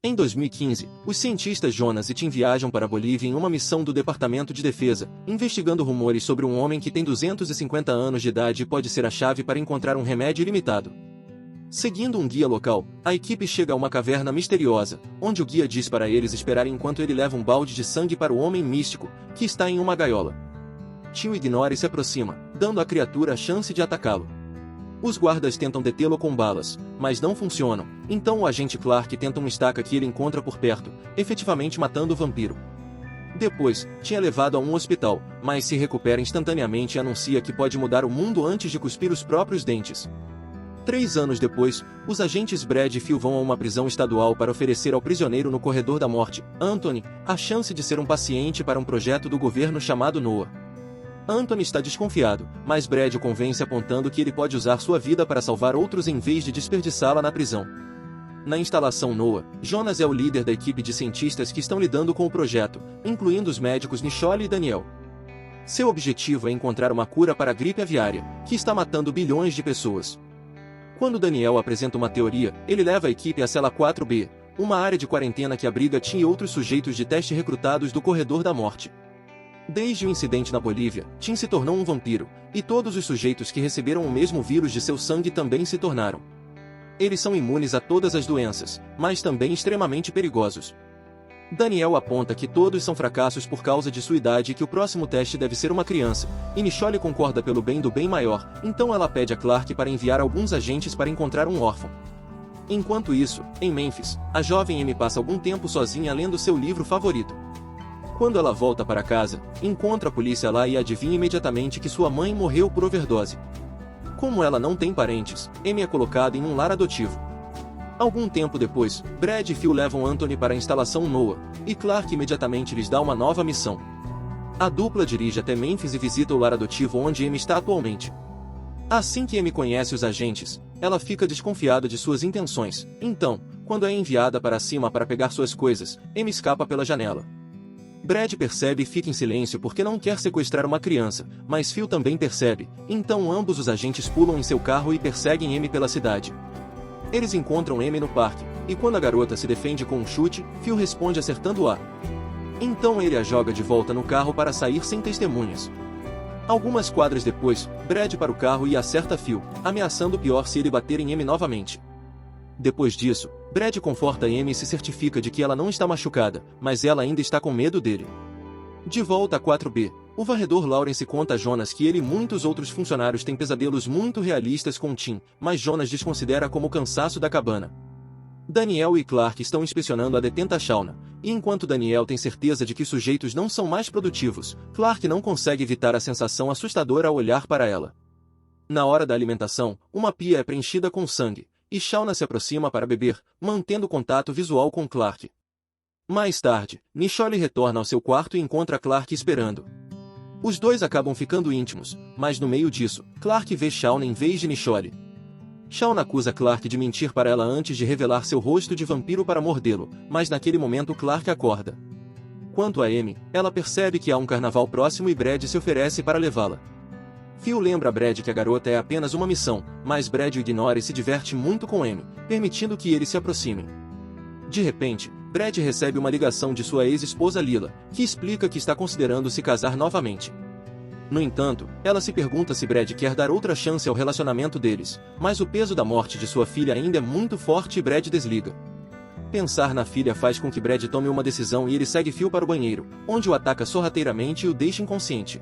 Em 2015, os cientistas Jonas e Tim viajam para a Bolívia em uma missão do Departamento de Defesa, investigando rumores sobre um homem que tem 250 anos de idade e pode ser a chave para encontrar um remédio ilimitado. Seguindo um guia local, a equipe chega a uma caverna misteriosa, onde o guia diz para eles esperarem enquanto ele leva um balde de sangue para o homem místico, que está em uma gaiola. Tim o ignora e se aproxima, dando à criatura a chance de atacá-lo. Os guardas tentam detê-lo com balas, mas não funcionam, então o agente Clark tenta uma estaca que ele encontra por perto, efetivamente matando o vampiro. Depois, Tim é levado a um hospital, mas se recupera instantaneamente e anuncia que pode mudar o mundo antes de cuspir os próprios dentes. 3 anos depois, os agentes Brad e Phil vão a uma prisão estadual para oferecer ao prisioneiro no corredor da morte, Anthony, a chance de ser um paciente para um projeto do governo chamado Noah. Anthony está desconfiado, mas Brad o convence apontando que ele pode usar sua vida para salvar outros em vez de desperdiçá-la na prisão. Na instalação Noah, Jonas é o líder da equipe de cientistas que estão lidando com o projeto, incluindo os médicos Nicole e Daniel. Seu objetivo é encontrar uma cura para a gripe aviária, que está matando bilhões de pessoas. Quando Daniel apresenta uma teoria, ele leva a equipe à cela 4B, uma área de quarentena que abriga Tim e outros sujeitos de teste recrutados do corredor da morte. Desde o incidente na Bolívia, Tim se tornou um vampiro, e todos os sujeitos que receberam o mesmo vírus de seu sangue também se tornaram. Eles são imunes a todas as doenças, mas também extremamente perigosos. Daniel aponta que todos são fracassos por causa de sua idade e que o próximo teste deve ser uma criança, e Nicole concorda pelo bem do bem maior, então ela pede a Clark para enviar alguns agentes para encontrar um órfão. Enquanto isso, em Memphis, a jovem Amy passa algum tempo sozinha lendo seu livro favorito. Quando ela volta para casa, encontra a polícia lá e adivinha imediatamente que sua mãe morreu por overdose. Como ela não tem parentes, Amy é colocada em um lar adotivo. Algum tempo depois, Brad e Phil levam Anthony para a instalação Noah, e Clark imediatamente lhes dá uma nova missão. A dupla dirige até Memphis e visita o lar adotivo onde Amy está atualmente. Assim que Amy conhece os agentes, ela fica desconfiada de suas intenções, então, quando é enviada para cima para pegar suas coisas, Amy escapa pela janela. Brad percebe e fica em silêncio porque não quer sequestrar uma criança, mas Phil também percebe, então ambos os agentes pulam em seu carro e perseguem Amy pela cidade. Eles encontram Amy no parque, e quando a garota se defende com um chute, Phil responde acertando-a. Então ele a joga de volta no carro para sair sem testemunhas. Algumas quadras depois, Brad para o carro e acerta Phil, ameaçando o pior se ele bater em Amy novamente. Depois disso, Brad conforta Amy e se certifica de que ela não está machucada, mas ela ainda está com medo dele. De volta a 4B, o varredor Lawrence conta a Jonas que ele e muitos outros funcionários têm pesadelos muito realistas com Tim, mas Jonas desconsidera como o cansaço da cabana. Daniel e Clark estão inspecionando a detenta Shauna, e enquanto Daniel tem certeza de que os sujeitos não são mais produtivos, Clark não consegue evitar a sensação assustadora ao olhar para ela. Na hora da alimentação, uma pia é preenchida com sangue, e Shauna se aproxima para beber, mantendo contato visual com Clark. Mais tarde, Nicole retorna ao seu quarto e encontra Clark esperando. Os dois acabam ficando íntimos, mas no meio disso, Clark vê Shauna em vez de Nicole. Shauna acusa Clark de mentir para ela antes de revelar seu rosto de vampiro para mordê-lo, mas naquele momento Clark acorda. Quanto a Amy, ela percebe que há um carnaval próximo e Brad se oferece para levá-la. Phil lembra a Brad que a garota é apenas uma missão, mas Brad o ignora e se diverte muito com Amy, permitindo que eles se aproximem. De repente, Brad recebe uma ligação de sua ex-esposa Lila, que explica que está considerando se casar novamente. No entanto, ela se pergunta se Brad quer dar outra chance ao relacionamento deles, mas o peso da morte de sua filha ainda é muito forte e Brad desliga. Pensar na filha faz com que Brad tome uma decisão e ele segue Phil para o banheiro, onde o ataca sorrateiramente e o deixa inconsciente.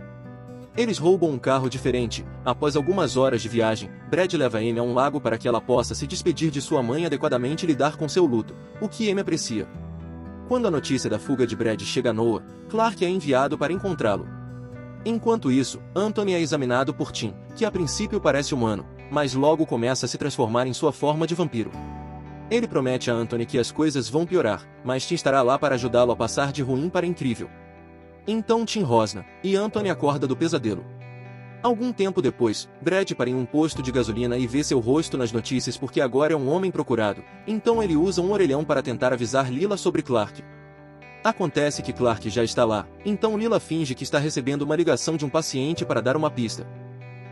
Eles roubam um carro diferente. Após algumas horas de viagem, Brad leva Amy a um lago para que ela possa se despedir de sua mãe e adequadamente lidar com seu luto, o que Amy aprecia. Quando a notícia da fuga de Brad chega a Noah, Clark é enviado para encontrá-lo. Enquanto isso, Anthony é examinado por Tim, que a princípio parece humano, mas logo começa a se transformar em sua forma de vampiro. Ele promete a Anthony que as coisas vão piorar, mas Tim estará lá para ajudá-lo a passar de ruim para incrível. Então Tim rosna, e Anthony acorda do pesadelo. Algum tempo depois, Brad para em um posto de gasolina e vê seu rosto nas notícias porque agora é um homem procurado, então ele usa um orelhão para tentar avisar Lila sobre Clark. Acontece que Clark já está lá, então Lila finge que está recebendo uma ligação de um paciente para dar uma pista.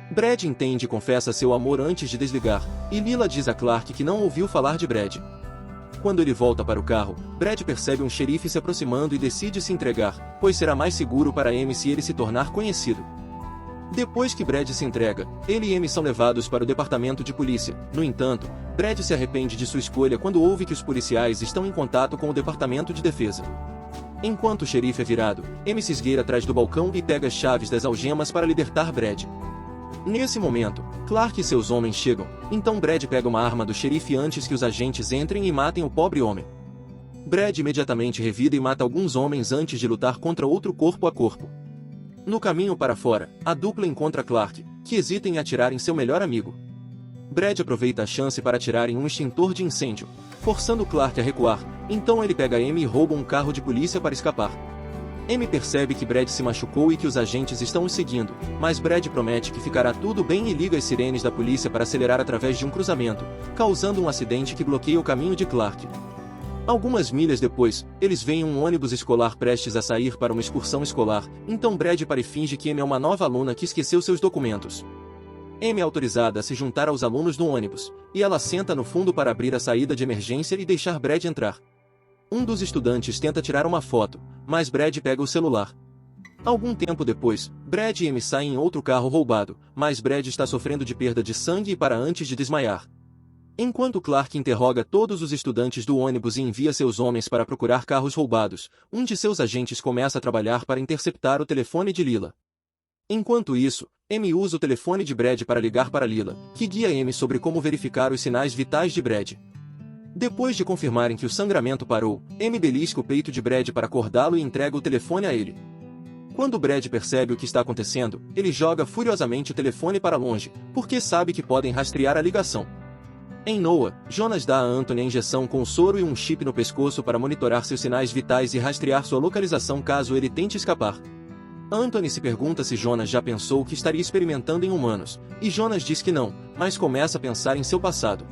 Brad entende e confessa seu amor antes de desligar, e Lila diz a Clark que não ouviu falar de Brad. Quando ele volta para o carro, Brad percebe um xerife se aproximando e decide se entregar, pois será mais seguro para Amy se ele se tornar conhecido. Depois que Brad se entrega, ele e Amy são levados para o departamento de polícia. No entanto, Brad se arrepende de sua escolha quando ouve que os policiais estão em contato com o departamento de defesa. Enquanto o xerife é virado, Amy se esgueira atrás do balcão e pega as chaves das algemas para libertar Brad. Nesse momento, Clark e seus homens chegam, então Brad pega uma arma do xerife antes que os agentes entrem e matem o pobre homem. Brad imediatamente revida e mata alguns homens antes de lutar contra outro corpo a corpo. No caminho para fora, a dupla encontra Clark, que hesita em atirar em seu melhor amigo. Brad aproveita a chance para atirar em um extintor de incêndio, forçando Clark a recuar, então ele pega Amy e rouba um carro de polícia para escapar. Amy percebe que Brad se machucou e que os agentes estão o seguindo, mas Brad promete que ficará tudo bem e liga as sirenes da polícia para acelerar através de um cruzamento, causando um acidente que bloqueia o caminho de Clark. Algumas milhas depois, eles veem um ônibus escolar prestes a sair para uma excursão escolar, então Brad para e finge que Amy é uma nova aluna que esqueceu seus documentos. Amy é autorizada a se juntar aos alunos no ônibus, e ela senta no fundo para abrir a saída de emergência e deixar Brad entrar. Um dos estudantes tenta tirar uma foto, mas Brad pega o celular. Algum tempo depois, Brad e Amy saem em outro carro roubado, mas Brad está sofrendo de perda de sangue e para antes de desmaiar. Enquanto Clark interroga todos os estudantes do ônibus e envia seus homens para procurar carros roubados, um de seus agentes começa a trabalhar para interceptar o telefone de Lila. Enquanto isso, Amy usa o telefone de Brad para ligar para Lila, que guia Amy sobre como verificar os sinais vitais de Brad. Depois de confirmarem que o sangramento parou, Amy belisca o peito de Brad para acordá-lo e entrega o telefone a ele. Quando Brad percebe o que está acontecendo, ele joga furiosamente o telefone para longe, porque sabe que podem rastrear a ligação. Em Noah, Jonas dá a Anthony a injeção com soro e um chip no pescoço para monitorar seus sinais vitais e rastrear sua localização caso ele tente escapar. Anthony se pergunta se Jonas já pensou que estaria experimentando em humanos, e Jonas diz que não, mas começa a pensar em seu passado.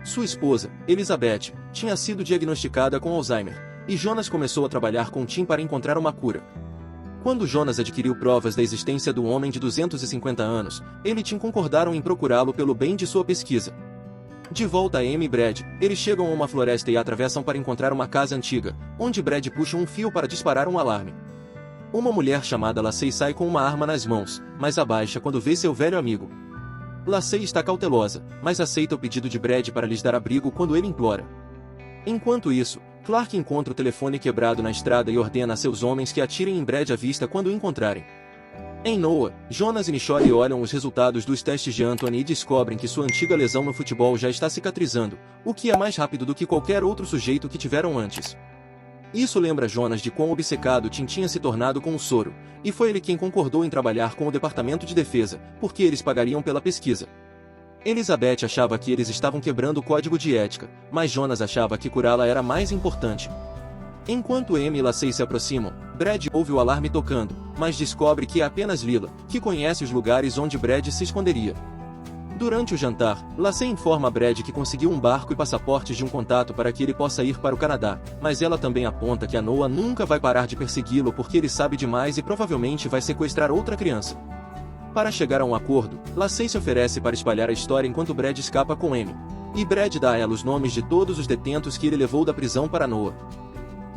Sua esposa, Elizabeth, tinha sido diagnosticada com Alzheimer, e Jonas começou a trabalhar com Tim para encontrar uma cura. Quando Jonas adquiriu provas da existência do homem de 250 anos, ele e Tim concordaram em procurá-lo pelo bem de sua pesquisa. De volta a Amy e Brad, eles chegam a uma floresta e a atravessam para encontrar uma casa antiga, onde Brad puxa um fio para disparar um alarme. Uma mulher chamada Lacey sai com uma arma nas mãos, mas abaixa quando vê seu velho amigo. Lacey está cautelosa, mas aceita o pedido de Brad para lhes dar abrigo quando ele implora. Enquanto isso, Clark encontra o telefone quebrado na estrada e ordena a seus homens que atirem em Brad à vista quando o encontrarem. Em Noah, Jonas e Nichole olham os resultados dos testes de Anthony e descobrem que sua antiga lesão no futebol já está cicatrizando, o que é mais rápido do que qualquer outro sujeito que tiveram antes. Isso lembra Jonas de quão obcecado Tim tinha se tornado com o soro, e foi ele quem concordou em trabalhar com o Departamento de Defesa, porque eles pagariam pela pesquisa. Elizabeth achava que eles estavam quebrando o código de ética, mas Jonas achava que curá-la era mais importante. Enquanto Amy e Lacey se aproximam, Brad ouve o alarme tocando, mas descobre que é apenas Lila, que conhece os lugares onde Brad se esconderia. Durante o jantar, Lacey informa Brad que conseguiu um barco e passaportes de um contato para que ele possa ir para o Canadá, mas ela também aponta que a Noah nunca vai parar de persegui-lo porque ele sabe demais e provavelmente vai sequestrar outra criança. Para chegar a um acordo, Lacey se oferece para espalhar a história enquanto Brad escapa com Amy. E Brad dá a ela os nomes de todos os detentos que ele levou da prisão para Noah.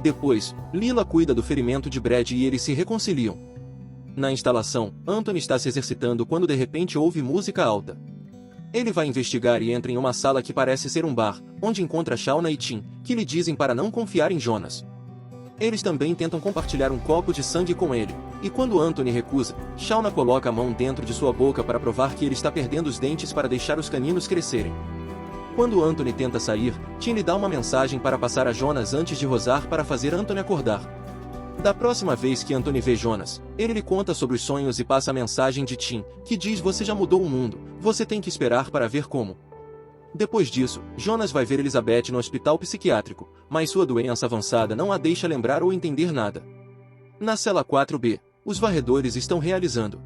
Depois, Lila cuida do ferimento de Brad e eles se reconciliam. Na instalação, Anthony está se exercitando quando de repente ouve música alta. Ele vai investigar e entra em uma sala que parece ser um bar, onde encontra Shauna e Tim, que lhe dizem para não confiar em Jonas. Eles também tentam compartilhar um copo de sangue com ele, e quando Anthony recusa, Shauna coloca a mão dentro de sua boca para provar que ele está perdendo os dentes para deixar os caninos crescerem. Quando Anthony tenta sair, Tim lhe dá uma mensagem para passar a Jonas antes de rosar para fazer Anthony acordar. Da próxima vez que Anthony vê Jonas, ele lhe conta sobre os sonhos e passa a mensagem de Tim, que diz: "Você já mudou o mundo, você tem que esperar para ver como." Depois disso, Jonas vai ver Elizabeth no hospital psiquiátrico, mas sua doença avançada não a deixa lembrar ou entender nada. Na cela 4B, os varredores estão realizando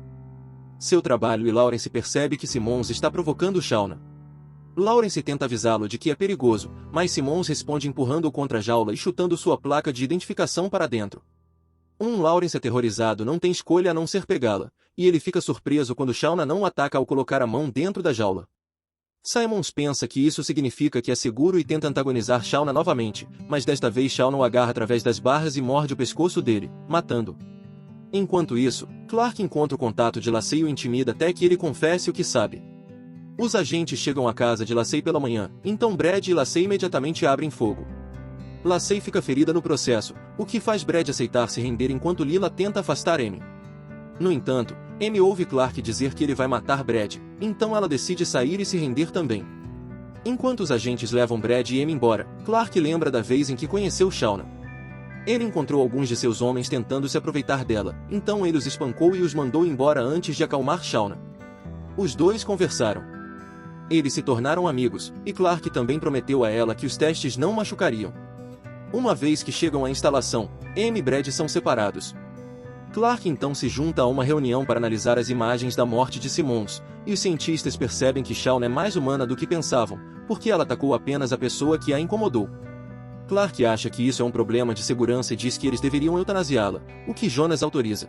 seu trabalho e Lawrence percebe que Simmons está provocando Shauna. Lawrence tenta avisá-lo de que é perigoso, mas Simmons responde empurrando-o contra a jaula e chutando sua placa de identificação para dentro. Lawrence aterrorizado não tem escolha a não ser pegá-la, e ele fica surpreso quando Shauna não o ataca ao colocar a mão dentro da jaula. Simons pensa que isso significa que é seguro e tenta antagonizar Shauna novamente, mas desta vez Shauna o agarra através das barras e morde o pescoço dele, matando-o. Enquanto isso, Clark encontra o contato de Lacey e o intimida até que ele confesse o que sabe. Os agentes chegam à casa de Lacey pela manhã, então Brad e Lacey imediatamente abrem fogo. Lacey fica ferida no processo, o que faz Brad aceitar se render enquanto Lila tenta afastar Amy. No entanto, Amy ouve Clark dizer que ele vai matar Brad, então ela decide sair e se render também. Enquanto os agentes levam Brad e Amy embora, Clark lembra da vez em que conheceu Shauna. Ele encontrou alguns de seus homens tentando se aproveitar dela, então ele os espancou e os mandou embora antes de acalmar Shauna. Os dois conversaram. Eles se tornaram amigos, e Clark também prometeu a ela que os testes não machucariam. Uma vez que chegam à instalação, Amy e Brad são separados. Clark então se junta a uma reunião para analisar as imagens da morte de Simmons, e os cientistas percebem que Shauna é mais humana do que pensavam, porque ela atacou apenas a pessoa que a incomodou. Clark acha que isso é um problema de segurança e diz que eles deveriam eutanasiá-la, o que Jonas autoriza.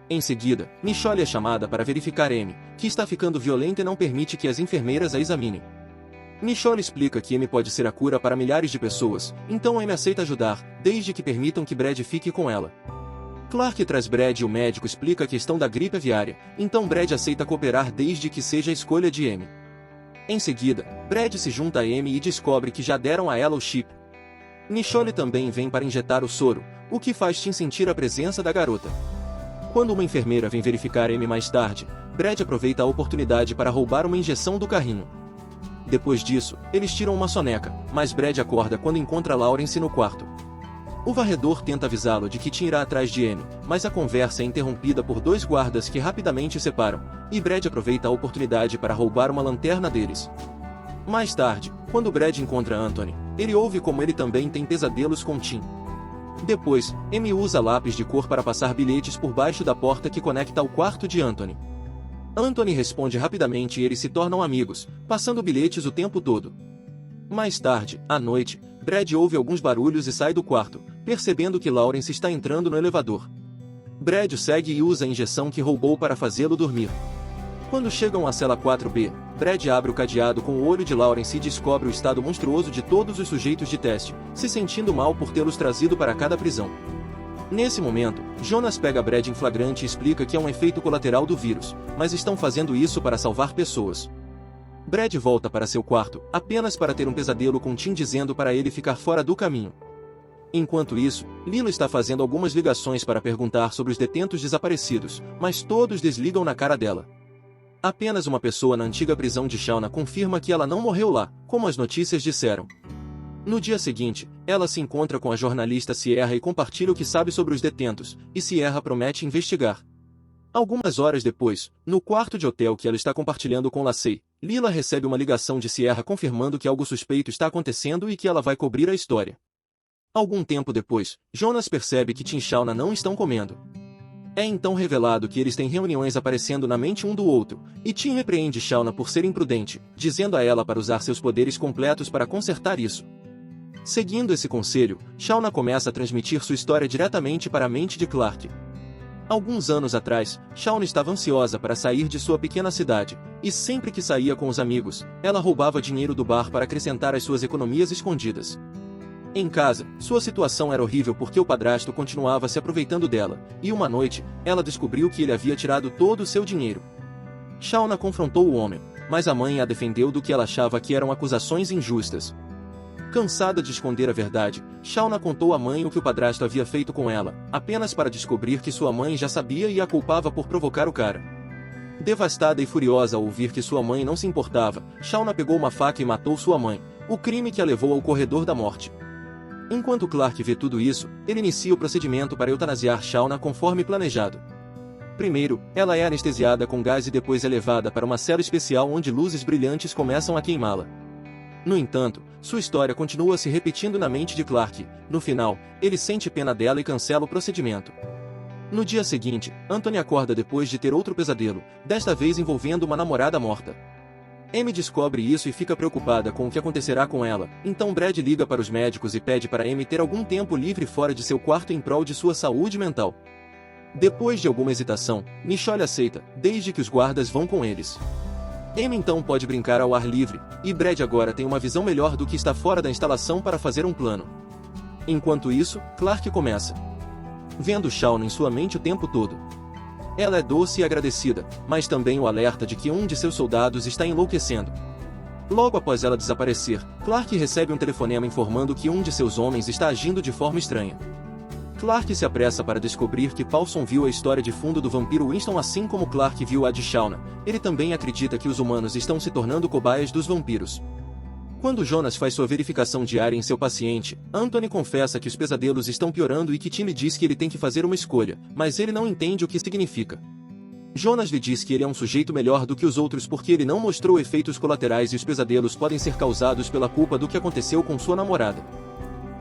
Em seguida, Michonne é chamada para verificar Amy, que está ficando violenta e não permite que as enfermeiras a examinem. Michonne explica que Amy pode ser a cura para milhares de pessoas, então Amy aceita ajudar, desde que permitam que Brad fique com ela. Clark traz Brad e o médico explica a questão da gripe aviária, então Brad aceita cooperar desde que seja a escolha de Amy. Em seguida, Brad se junta a Amy e descobre que já deram a ela o chip. Michonne também vem para injetar o soro, o que faz Tim sentir a presença da garota. Quando uma enfermeira vem verificar Amy mais tarde, Brad aproveita a oportunidade para roubar uma injeção do carrinho. Depois disso, eles tiram uma soneca, mas Brad acorda quando encontra Lawrence no quarto. O varredor tenta avisá-lo de que Tim irá atrás de Amy, mas a conversa é interrompida por dois guardas que rapidamente o separam, e Brad aproveita a oportunidade para roubar uma lanterna deles. Mais tarde, quando Brad encontra Anthony, ele ouve como ele também tem pesadelos com Tim. Depois, Amy usa lápis de cor para passar bilhetes por baixo da porta que conecta ao quarto de Anthony. Anthony responde rapidamente e eles se tornam amigos, passando bilhetes o tempo todo. Mais tarde, à noite, Brad ouve alguns barulhos e sai do quarto, percebendo que Lawrence está entrando no elevador. Brad o segue e usa a injeção que roubou para fazê-lo dormir. Quando chegam à cela 4B, Brad abre o cadeado com o olho de Lawrence e descobre o estado monstruoso de todos os sujeitos de teste, se sentindo mal por tê-los trazido para cada prisão. Nesse momento, Jonas pega Brad em flagrante e explica que é um efeito colateral do vírus, mas estão fazendo isso para salvar pessoas. Brad volta para seu quarto, apenas para ter um pesadelo com Tim dizendo para ele ficar fora do caminho. Enquanto isso, Lila está fazendo algumas ligações para perguntar sobre os detentos desaparecidos, mas todos desligam na cara dela. Apenas uma pessoa na antiga prisão de Shauna confirma que ela não morreu lá, como as notícias disseram. No dia seguinte, ela se encontra com a jornalista Sierra e compartilha o que sabe sobre os detentos, e Sierra promete investigar. Algumas horas depois, no quarto de hotel que ela está compartilhando com Lacey, Lila recebe uma ligação de Sierra confirmando que algo suspeito está acontecendo e que ela vai cobrir a história. Algum tempo depois, Jonas percebe que Tim e Shauna não estão comendo. É então revelado que eles têm reuniões aparecendo na mente um do outro, e Tim repreende Shauna por ser imprudente, dizendo a ela para usar seus poderes completos para consertar isso. Seguindo esse conselho, Shauna começa a transmitir sua história diretamente para a mente de Clark. Alguns anos atrás, Shauna estava ansiosa para sair de sua pequena cidade, e sempre que saía com os amigos, ela roubava dinheiro do bar para acrescentar às suas economias escondidas. Em casa, sua situação era horrível porque o padrasto continuava se aproveitando dela, e uma noite, ela descobriu que ele havia tirado todo o seu dinheiro. Shauna confrontou o homem, mas a mãe a defendeu do que ela achava que eram acusações injustas. Cansada de esconder a verdade, Shauna contou à mãe o que o padrasto havia feito com ela, apenas para descobrir que sua mãe já sabia e a culpava por provocar o cara. Devastada e furiosa ao ouvir que sua mãe não se importava, Shauna pegou uma faca e matou sua mãe, o crime que a levou ao corredor da morte. Enquanto Clark vê tudo isso, ele inicia o procedimento para eutanasiar Shauna conforme planejado. Primeiro, ela é anestesiada com gás e depois é levada para uma cela especial onde luzes brilhantes começam a queimá-la. No entanto, sua história continua se repetindo na mente de Clark. No final, ele sente pena dela e cancela o procedimento. No dia seguinte, Anthony acorda depois de ter outro pesadelo, desta vez envolvendo uma namorada morta. Amy descobre isso e fica preocupada com o que acontecerá com ela, então Brad liga para os médicos e pede para Amy ter algum tempo livre fora de seu quarto em prol de sua saúde mental. Depois de alguma hesitação, Michonne aceita, desde que os guardas vão com eles. Amy então pode brincar ao ar livre, e Brad agora tem uma visão melhor do que está fora da instalação para fazer um plano. Enquanto isso, Clark começa vendo Shauna em sua mente o tempo todo. Ela é doce e agradecida, mas também o alerta de que um de seus soldados está enlouquecendo. Logo após ela desaparecer, Clark recebe um telefonema informando que um de seus homens está agindo de forma estranha. Clark se apressa para descobrir que Paulson viu a história de fundo do vampiro Winston assim como Clark viu a de Shauna. Ele também acredita que os humanos estão se tornando cobaias dos vampiros. Quando Jonas faz sua verificação diária em seu paciente, Anthony confessa que os pesadelos estão piorando e que Tim lhe diz que ele tem que fazer uma escolha, mas ele não entende o que significa. Jonas lhe diz que ele é um sujeito melhor do que os outros porque ele não mostrou efeitos colaterais e os pesadelos podem ser causados pela culpa do que aconteceu com sua namorada.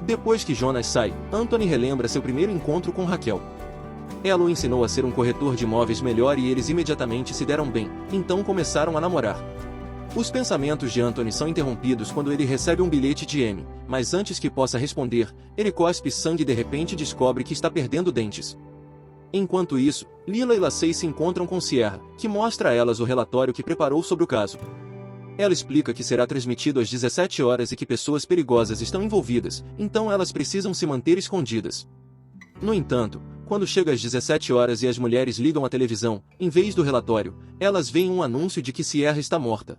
Depois que Jonas sai, Anthony relembra seu primeiro encontro com Raquel. Ela o ensinou a ser um corretor de imóveis melhor e eles imediatamente se deram bem, então começaram a namorar. Os pensamentos de Anthony são interrompidos quando ele recebe um bilhete de Amy, mas antes que possa responder, ele cospe sangue e de repente descobre que está perdendo dentes. Enquanto isso, Lila e Lacey se encontram com Sierra, que mostra a elas o relatório que preparou sobre o caso. Ela explica que será transmitido às 17 horas e que pessoas perigosas estão envolvidas, então elas precisam se manter escondidas. No entanto, quando chega às 17 horas e as mulheres ligam a televisão, em vez do relatório, elas veem um anúncio de que Sierra está morta.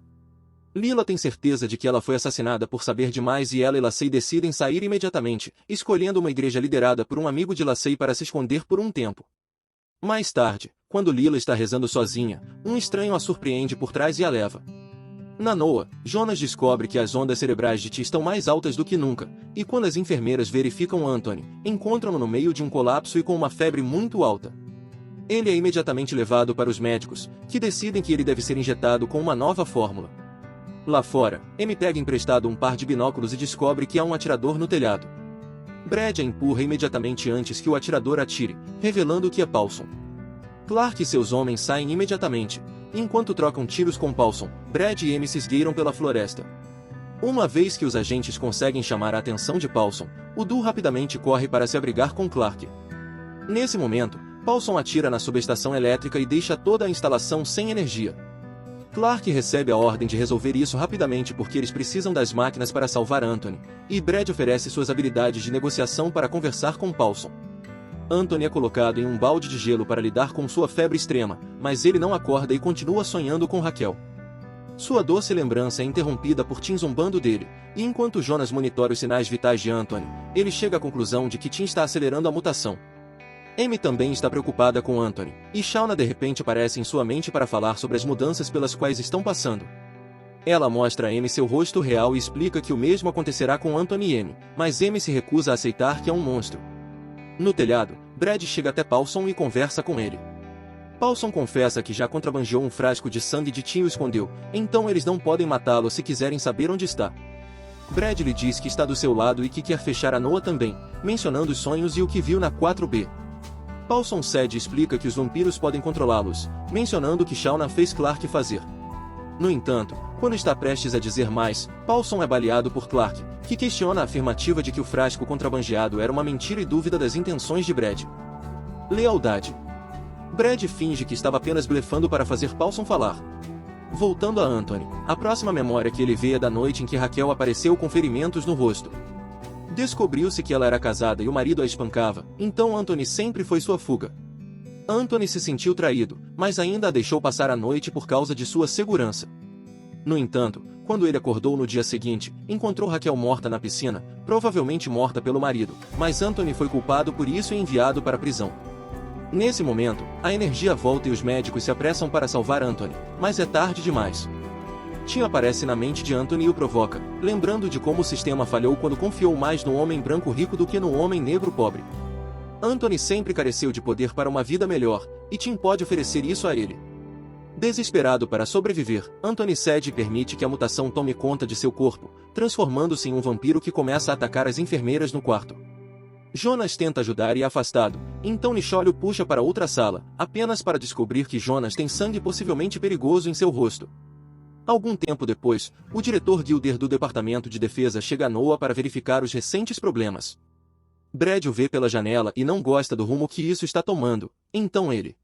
Lila tem certeza de que ela foi assassinada por saber demais e ela e Lacey decidem sair imediatamente, escolhendo uma igreja liderada por um amigo de Lacey para se esconder por um tempo. Mais tarde, quando Lila está rezando sozinha, um estranho a surpreende por trás e a leva. Na NOAA, Jonas descobre que as ondas cerebrais de T estão mais altas do que nunca, e quando as enfermeiras verificam Anthony, encontram-no no meio de um colapso e com uma febre muito alta. Ele é imediatamente levado para os médicos, que decidem que ele deve ser injetado com uma nova fórmula. Lá fora, Amy pega emprestado um par de binóculos e descobre que há um atirador no telhado. Brad a empurra imediatamente antes que o atirador atire, revelando que é Paulson. Clark e seus homens saem imediatamente. Enquanto trocam tiros com Paulson, Brad e Amy se esgueiram pela floresta. Uma vez que os agentes conseguem chamar a atenção de Paulson, o duo rapidamente corre para se abrigar com Clark. Nesse momento, Paulson atira na subestação elétrica e deixa toda a instalação sem energia. Clark recebe a ordem de resolver isso rapidamente porque eles precisam das máquinas para salvar Anthony, e Brad oferece suas habilidades de negociação para conversar com Paulson. Anthony é colocado em um balde de gelo para lidar com sua febre extrema, mas ele não acorda e continua sonhando com Raquel. Sua doce lembrança é interrompida por Tim zombando dele, e enquanto Jonas monitora os sinais vitais de Anthony, ele chega à conclusão de que Tim está acelerando a mutação. Amy também está preocupada com Anthony, e Shauna de repente aparece em sua mente para falar sobre as mudanças pelas quais estão passando. Ela mostra a Amy seu rosto real e explica que o mesmo acontecerá com Anthony e Amy, mas Amy se recusa a aceitar que é um monstro. No telhado, Brad chega até Paulson e conversa com ele. Paulson confessa que já contrabandeou um frasco de sangue de Tim e o escondeu, então eles não podem matá-lo se quiserem saber onde está. Brad lhe diz que está do seu lado e que quer fechar a NOAA também, mencionando os sonhos e o que viu na 4B. Paulson cede e explica que os vampiros podem controlá-los, mencionando o que Shauna fez Clark fazer. No entanto, quando está prestes a dizer mais, Paulson é baleado por Clark, que questiona a afirmativa de que o frasco contrabandeado era uma mentira e dúvida das intenções de Brad. Lealdade. Brad finge que estava apenas blefando para fazer Paulson falar. Voltando a Anthony, a próxima memória que ele vê é da noite em que Raquel apareceu com ferimentos no rosto. Descobriu-se que ela era casada e o marido a espancava, então Anthony sempre foi sua fuga. Anthony se sentiu traído, mas ainda a deixou passar a noite por causa de sua segurança. No entanto, quando ele acordou no dia seguinte, encontrou Raquel morta na piscina, provavelmente morta pelo marido, mas Anthony foi culpado por isso e enviado para a prisão. Nesse momento, a energia volta e os médicos se apressam para salvar Anthony, mas é tarde demais. Tim aparece na mente de Anthony e o provoca, lembrando de como o sistema falhou quando confiou mais no homem branco rico do que no homem negro pobre. Anthony sempre careceu de poder para uma vida melhor, e Tim pode oferecer isso a ele. Desesperado para sobreviver, Anthony cede e permite que a mutação tome conta de seu corpo, transformando-se em um vampiro que começa a atacar as enfermeiras no quarto. Jonas tenta ajudar e é afastado, então Nichole o puxa para outra sala, apenas para descobrir que Jonas tem sangue possivelmente perigoso em seu rosto. Algum tempo depois, o diretor Gilder do Departamento de Defesa chega a NOAA para verificar os recentes problemas. Brad o vê pela janela e não gosta do rumo que isso está tomando, então ele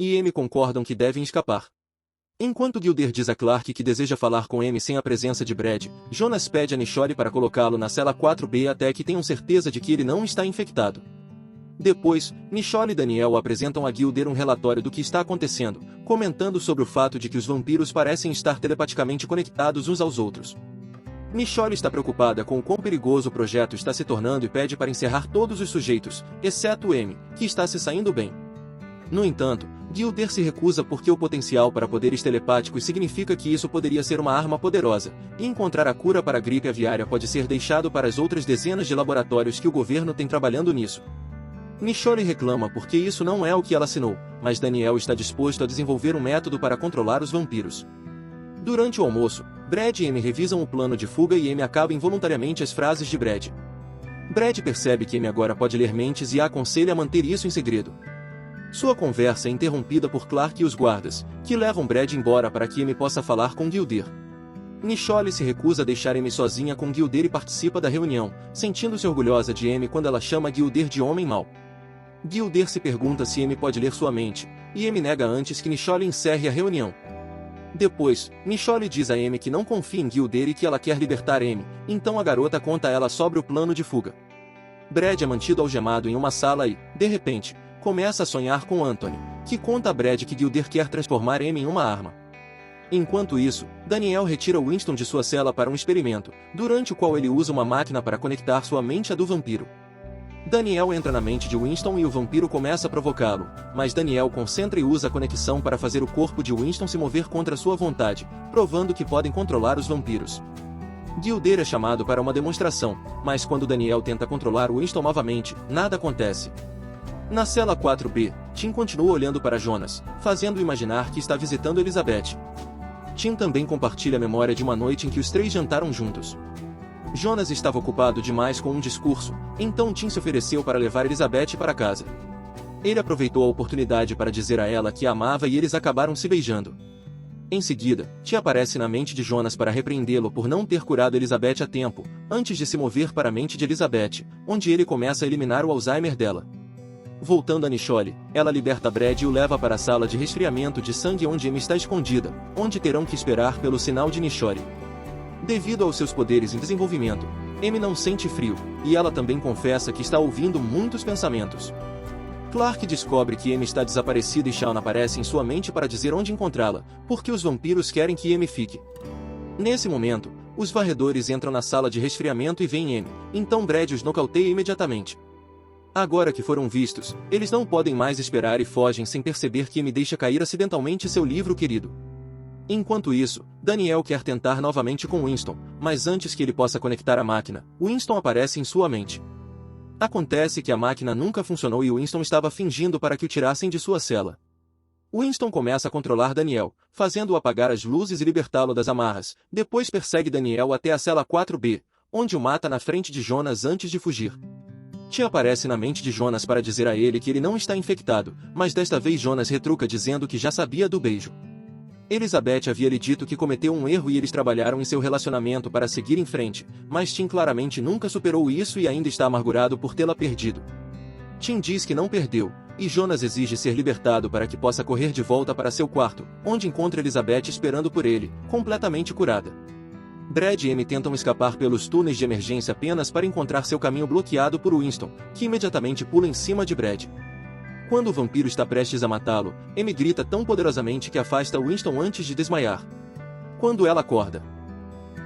e Amy concordam que devem escapar. Enquanto Gilder diz a Clark que deseja falar com Amy sem a presença de Brad, Jonas pede a Nichole para colocá-lo na cela 4B até que tenham certeza de que ele não está infectado. Depois, Nichole e Daniel apresentam a Gilder um relatório do que está acontecendo, comentando sobre o fato de que os vampiros parecem estar telepaticamente conectados uns aos outros. Nichole está preocupada com o quão perigoso o projeto está se tornando e pede para encerrar todos os sujeitos, exceto Amy, que está se saindo bem. No entanto, Gilder se recusa porque o potencial para poderes telepáticos significa que isso poderia ser uma arma poderosa, e encontrar a cura para a gripe aviária pode ser deixado para as outras dezenas de laboratórios que o governo tem trabalhando nisso. Nichole reclama porque isso não é o que ela assinou, mas Daniel está disposto a desenvolver um método para controlar os vampiros. Durante o almoço, Brad e Amy revisam o plano de fuga e Amy acaba involuntariamente as frases de Brad. Brad percebe que Amy agora pode ler mentes e a aconselha a manter isso em segredo. Sua conversa é interrompida por Clark e os guardas, que levam Brad embora para que Amy possa falar com Gilder. Nichole se recusa a deixar Amy sozinha com Gilder e participa da reunião, sentindo-se orgulhosa de Amy quando ela chama Gilder de homem mau. Gilder se pergunta se Amy pode ler sua mente, e Amy nega antes que Nichole encerre a reunião. Depois, Nichole diz a Amy que não confia em Gilder e que ela quer libertar Amy, então a garota conta a ela sobre o plano de fuga. Brad é mantido algemado em uma sala e, de repente, começa a sonhar com Anthony, que conta a Brad que Gilder quer transformar Amy em uma arma. Enquanto isso, Daniel retira Winston de sua cela para um experimento, durante o qual ele usa uma máquina para conectar sua mente à do vampiro. Daniel entra na mente de Winston e o vampiro começa a provocá-lo, mas Daniel concentra e usa a conexão para fazer o corpo de Winston se mover contra sua vontade, provando que podem controlar os vampiros. Gilder é chamado para uma demonstração, mas quando Daniel tenta controlar Winston novamente, nada acontece. Na cela 4B, Tim continua olhando para Jonas, fazendo imaginar que está visitando Elizabeth. Tim também compartilha a memória de uma noite em que os três jantaram juntos. Jonas estava ocupado demais com um discurso, então Tim se ofereceu para levar Elizabeth para casa. Ele aproveitou a oportunidade para dizer a ela que a amava e eles acabaram se beijando. Em seguida, Tim aparece na mente de Jonas para repreendê-lo por não ter curado Elizabeth a tempo, antes de se mover para a mente de Elizabeth, onde ele começa a eliminar o Alzheimer dela. Voltando a Nichole, ela liberta Brad e o leva para a sala de resfriamento de sangue onde Amy está escondida, onde terão que esperar pelo sinal de Nichole. Devido aos seus poderes em desenvolvimento, Amy não sente frio, e ela também confessa que está ouvindo muitos pensamentos. Clark descobre que Amy está desaparecida e Shaun aparece em sua mente para dizer onde encontrá-la, porque os vampiros querem que Amy fique. Nesse momento, os varredores entram na sala de resfriamento e veem Amy, então Brad os nocauteia imediatamente. Agora que foram vistos, eles não podem mais esperar e fogem sem perceber que Amy deixa cair acidentalmente seu livro querido. Enquanto isso, Daniel quer tentar novamente com Winston, mas antes que ele possa conectar a máquina, Winston aparece em sua mente. Acontece que a máquina nunca funcionou e Winston estava fingindo para que o tirassem de sua cela. Winston começa a controlar Daniel, fazendo-o apagar as luzes e libertá-lo das amarras, depois persegue Daniel até a cela 4B, onde o mata na frente de Jonas antes de fugir. Tim aparece na mente de Jonas para dizer a ele que ele não está infectado, mas desta vez Jonas retruca dizendo que já sabia do beijo. Elizabeth havia lhe dito que cometeu um erro e eles trabalharam em seu relacionamento para seguir em frente, mas Tim claramente nunca superou isso e ainda está amargurado por tê-la perdido. Tim diz que não perdeu, e Jonas exige ser libertado para que possa correr de volta para seu quarto, onde encontra Elizabeth esperando por ele, completamente curada. Brad e Amy tentam escapar pelos túneis de emergência apenas para encontrar seu caminho bloqueado por Winston, que imediatamente pula em cima de Brad. Quando o vampiro está prestes a matá-lo, Amy grita tão poderosamente que afasta Winston antes de desmaiar. Quando ela acorda.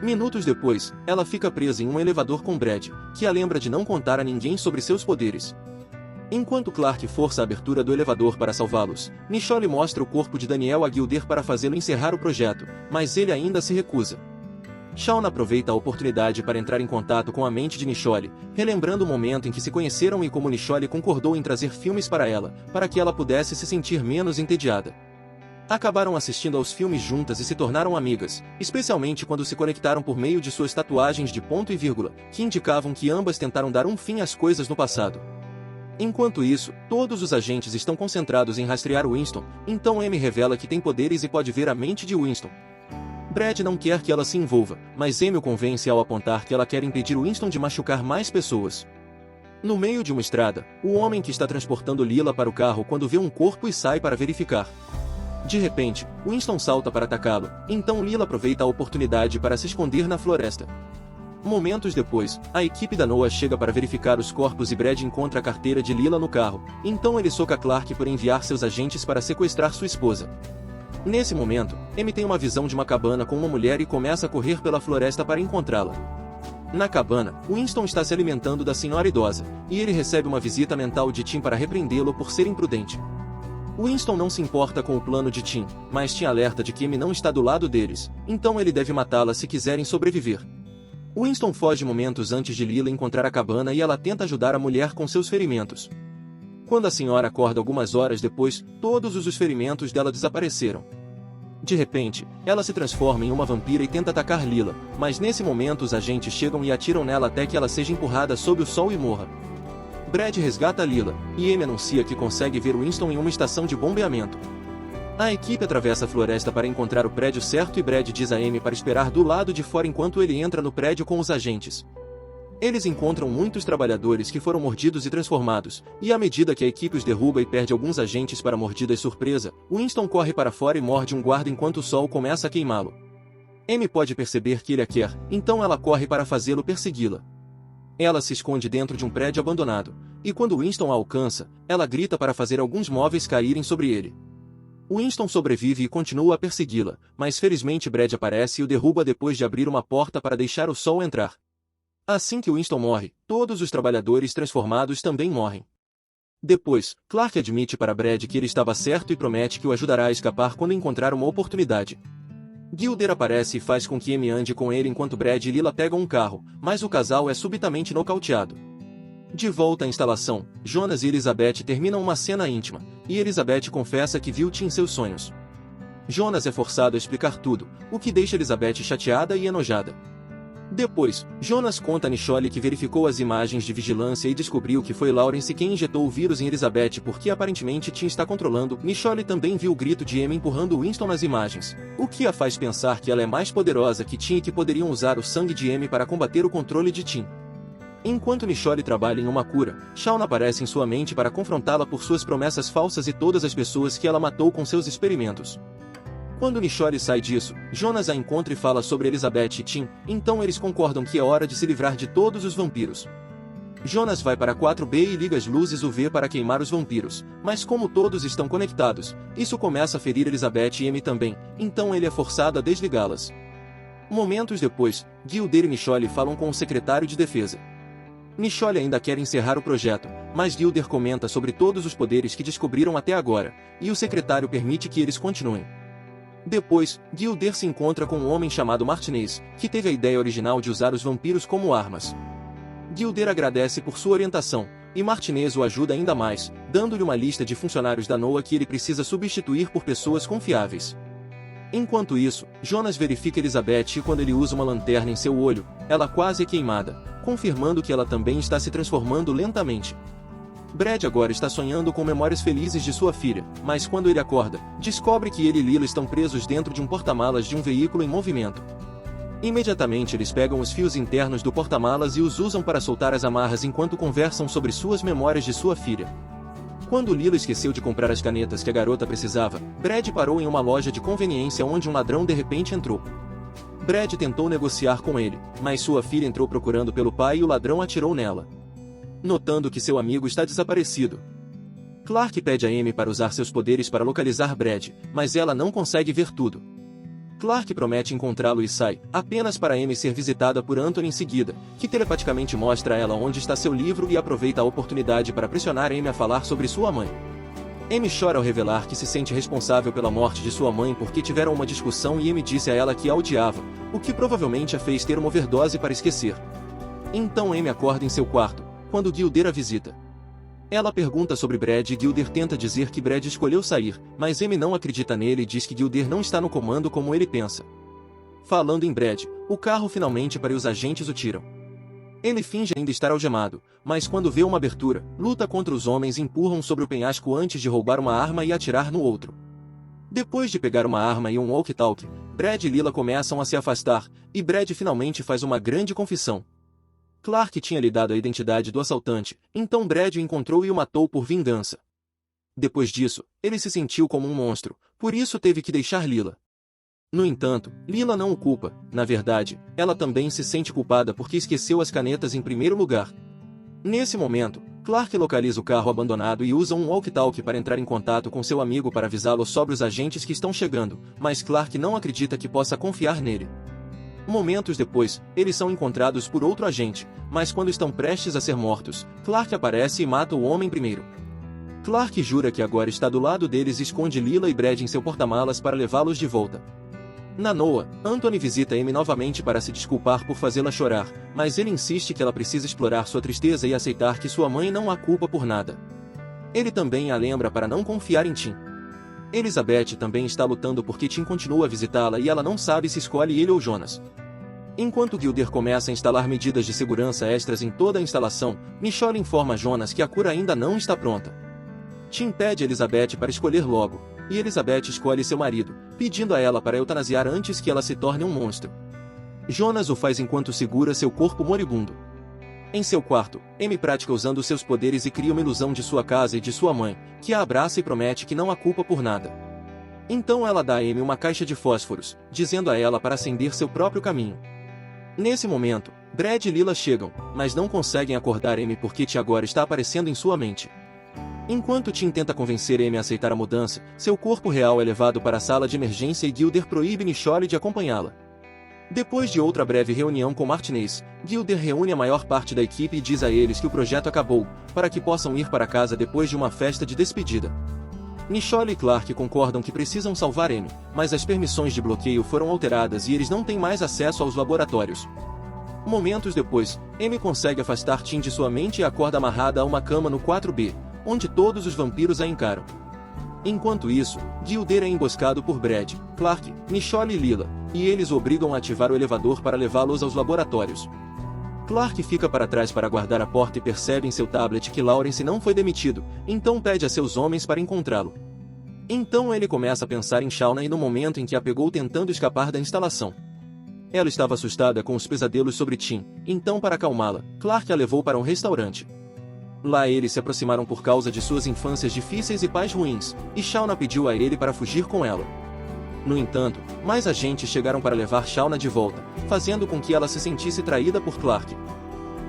Minutos depois, ela fica presa em um elevador com Brad, que a lembra de não contar a ninguém sobre seus poderes. Enquanto Clark força a abertura do elevador para salvá-los, Nichole mostra o corpo de Daniel a Gilder para fazê-lo encerrar o projeto, mas ele ainda se recusa. Shaun aproveita a oportunidade para entrar em contato com a mente de Nichole, relembrando o momento em que se conheceram e como Nichole concordou em trazer filmes para ela, para que ela pudesse se sentir menos entediada. Acabaram assistindo aos filmes juntas e se tornaram amigas, especialmente quando se conectaram por meio de suas tatuagens de ponto e vírgula, que indicavam que ambas tentaram dar um fim às coisas no passado. Enquanto isso, todos os agentes estão concentrados em rastrear Winston, então Amy revela que tem poderes e pode ver a mente de Winston. Brad não quer que ela se envolva, mas Amy o convence ao apontar que ela quer impedir Winston de machucar mais pessoas. No meio de uma estrada, o homem que está transportando Lila para o carro quando vê um corpo e sai para verificar. De repente, Winston salta para atacá-lo, então Lila aproveita a oportunidade para se esconder na floresta. Momentos depois, a equipe da Noah chega para verificar os corpos e Brad encontra a carteira de Lila no carro, então ele soca Clark por enviar seus agentes para sequestrar sua esposa. Nesse momento, Amy tem uma visão de uma cabana com uma mulher e começa a correr pela floresta para encontrá-la. Na cabana, Winston está se alimentando da senhora idosa, e ele recebe uma visita mental de Tim para repreendê-lo por ser imprudente. Winston não se importa com o plano de Tim, mas Tim alerta de que Amy não está do lado deles, então ele deve matá-la se quiserem sobreviver. Winston foge momentos antes de Lila encontrar a cabana e ela tenta ajudar a mulher com seus ferimentos. Quando a senhora acorda algumas horas depois, todos os ferimentos dela desapareceram. De repente, ela se transforma em uma vampira e tenta atacar Lila, mas nesse momento os agentes chegam e atiram nela até que ela seja empurrada sob o sol e morra. Brad resgata Lila, e Amy anuncia que consegue ver Winston em uma estação de bombeamento. A equipe atravessa a floresta para encontrar o prédio certo e Brad diz a Amy para esperar do lado de fora enquanto ele entra no prédio com os agentes. Eles encontram muitos trabalhadores que foram mordidos e transformados, e à medida que a equipe os derruba e perde alguns agentes para mordidas surpresa, Winston corre para fora e morde um guarda enquanto o sol começa a queimá-lo. Amy pode perceber que ele a quer, então ela corre para fazê-lo persegui-la. Ela se esconde dentro de um prédio abandonado, e quando Winston a alcança, ela grita para fazer alguns móveis caírem sobre ele. Winston sobrevive e continua a persegui-la, mas felizmente Brad aparece e o derruba depois de abrir uma porta para deixar o sol entrar. Assim que Winston morre, todos os trabalhadores transformados também morrem. Depois, Clark admite para Brad que ele estava certo e promete que o ajudará a escapar quando encontrar uma oportunidade. Gilder aparece e faz com que Amy ande com ele enquanto Brad e Lila pegam um carro, mas o casal é subitamente nocauteado. De volta à instalação, Jonas e Elizabeth terminam uma cena íntima, e Elizabeth confessa que viu Tim em seus sonhos. Jonas é forçado a explicar tudo, o que deixa Elizabeth chateada e enojada. Depois, Jonas conta a Nichole que verificou as imagens de vigilância e descobriu que foi Lawrence quem injetou o vírus em Elizabeth porque aparentemente Tim está controlando. Nichole também viu o grito de Amy empurrando Winston nas imagens, o que a faz pensar que ela é mais poderosa que Tim e que poderiam usar o sangue de Amy para combater o controle de Tim. Enquanto Nichole trabalha em uma cura, Shaun aparece em sua mente para confrontá-la por suas promessas falsas e todas as pessoas que ela matou com seus experimentos. Quando Nichole sai disso, Jonas a encontra e fala sobre Elizabeth e Tim, então eles concordam que é hora de se livrar de todos os vampiros. Jonas vai para 4B e liga as luzes UV para queimar os vampiros, mas como todos estão conectados, isso começa a ferir Elizabeth e Amy também, então ele é forçado a desligá-las. Momentos depois, Gilder e Nichole falam com o secretário de defesa. Nichole ainda quer encerrar o projeto, mas Gilder comenta sobre todos os poderes que descobriram até agora, e o secretário permite que eles continuem. Depois, Gilder se encontra com um homem chamado Martinez, que teve a ideia original de usar os vampiros como armas. Gilder agradece por sua orientação, e Martinez o ajuda ainda mais, dando-lhe uma lista de funcionários da Noah que ele precisa substituir por pessoas confiáveis. Enquanto isso, Jonas verifica Elizabeth e quando ele usa uma lanterna em seu olho, ela quase é queimada, confirmando que ela também está se transformando lentamente. Brad agora está sonhando com memórias felizes de sua filha, mas quando ele acorda, descobre que ele e Lila estão presos dentro de um porta-malas de um veículo em movimento. Imediatamente eles pegam os fios internos do porta-malas e os usam para soltar as amarras enquanto conversam sobre suas memórias de sua filha. Quando Lila esqueceu de comprar as canetas que a garota precisava, Brad parou em uma loja de conveniência onde um ladrão de repente entrou. Brad tentou negociar com ele, mas sua filha entrou procurando pelo pai e o ladrão atirou nela. Notando que seu amigo está desaparecido, Clark pede a Amy para usar seus poderes para localizar Brad, mas ela não consegue ver tudo. Clark promete encontrá-lo e sai, apenas para Amy ser visitada por Anthony em seguida, que telepaticamente mostra a ela onde está seu livro e aproveita a oportunidade para pressionar Amy a falar sobre sua mãe. Amy chora ao revelar que se sente responsável pela morte de sua mãe porque tiveram uma discussão e Amy disse a ela que a odiava, o que provavelmente a fez ter uma overdose para esquecer. Então Amy acorda em seu quarto, quando Gilder a visita. Ela pergunta sobre Brad e Gilder tenta dizer que Brad escolheu sair, mas Amy não acredita nele e diz que Gilder não está no comando como ele pensa. Falando em Brad, o carro finalmente para e os agentes o tiram. Ele finge ainda estar algemado, mas quando vê uma abertura, luta contra os homens e empurram sobre o penhasco antes de roubar uma arma e atirar no outro. Depois de pegar uma arma e um walkie-talkie, Brad e Lila começam a se afastar, e Brad finalmente faz uma grande confissão. Clark tinha lhe dado a identidade do assaltante, então Brad o encontrou e o matou por vingança. Depois disso, ele se sentiu como um monstro, por isso teve que deixar Lila. No entanto, Lila não o culpa, na verdade, ela também se sente culpada porque esqueceu as canetas em primeiro lugar. Nesse momento, Clark localiza o carro abandonado e usa um walkie-talkie para entrar em contato com seu amigo para avisá-lo sobre os agentes que estão chegando, mas Clark não acredita que possa confiar nele. Momentos depois, eles são encontrados por outro agente, mas quando estão prestes a ser mortos, Clark aparece e mata o homem primeiro. Clark jura que agora está do lado deles e esconde Lila e Brad em seu porta-malas para levá-los de volta. Na Noa, Anthony visita Amy novamente para se desculpar por fazê-la chorar, mas ele insiste que ela precisa explorar sua tristeza e aceitar que sua mãe não a culpa por nada. Ele também a lembra para não confiar em Tim. Elizabeth também está lutando porque Tim continua a visitá-la e ela não sabe se escolhe ele ou Jonas. Enquanto Gilder começa a instalar medidas de segurança extras em toda a instalação, Michonne informa Jonas que a cura ainda não está pronta. Tim pede Elizabeth para escolher logo, e Elizabeth escolhe seu marido, pedindo a ela para eutanasiar antes que ela se torne um monstro. Jonas o faz enquanto segura seu corpo moribundo. Em seu quarto, Amy pratica usando seus poderes e cria uma ilusão de sua casa e de sua mãe, que a abraça e promete que não a culpa por nada. Então ela dá a Amy uma caixa de fósforos, dizendo a ela para acender seu próprio caminho. Nesse momento, Brad e Lila chegam, mas não conseguem acordar Amy porque T agora está aparecendo em sua mente. Enquanto Tim tenta convencer Amy a aceitar a mudança, seu corpo real é levado para a sala de emergência e Gilder proíbe Michonne de acompanhá-la. Depois de outra breve reunião com Martinez, Gilder reúne a maior parte da equipe e diz a eles que o projeto acabou, para que possam ir para casa depois de uma festa de despedida. Michonne e Clark concordam que precisam salvar Amy, mas as permissões de bloqueio foram alteradas e eles não têm mais acesso aos laboratórios. Momentos depois, Amy consegue afastar Tim de sua mente e acorda amarrada a uma cama no 4B, onde todos os vampiros a encaram. Enquanto isso, Gilder é emboscado por Brad, Clark, Michonne e Lila, e eles o obrigam a ativar o elevador para levá-los aos laboratórios. Clark fica para trás para guardar a porta e percebe em seu tablet que Lawrence não foi demitido, então pede a seus homens para encontrá-lo. Então ele começa a pensar em Shauna e no momento em que a pegou tentando escapar da instalação. Ela estava assustada com os pesadelos sobre Tim, então para acalmá-la, Clark a levou para um restaurante. Lá eles se aproximaram por causa de suas infâncias difíceis e pais ruins, e Shauna pediu a ele para fugir com ela. No entanto, mais agentes chegaram para levar Shauna de volta, fazendo com que ela se sentisse traída por Clark.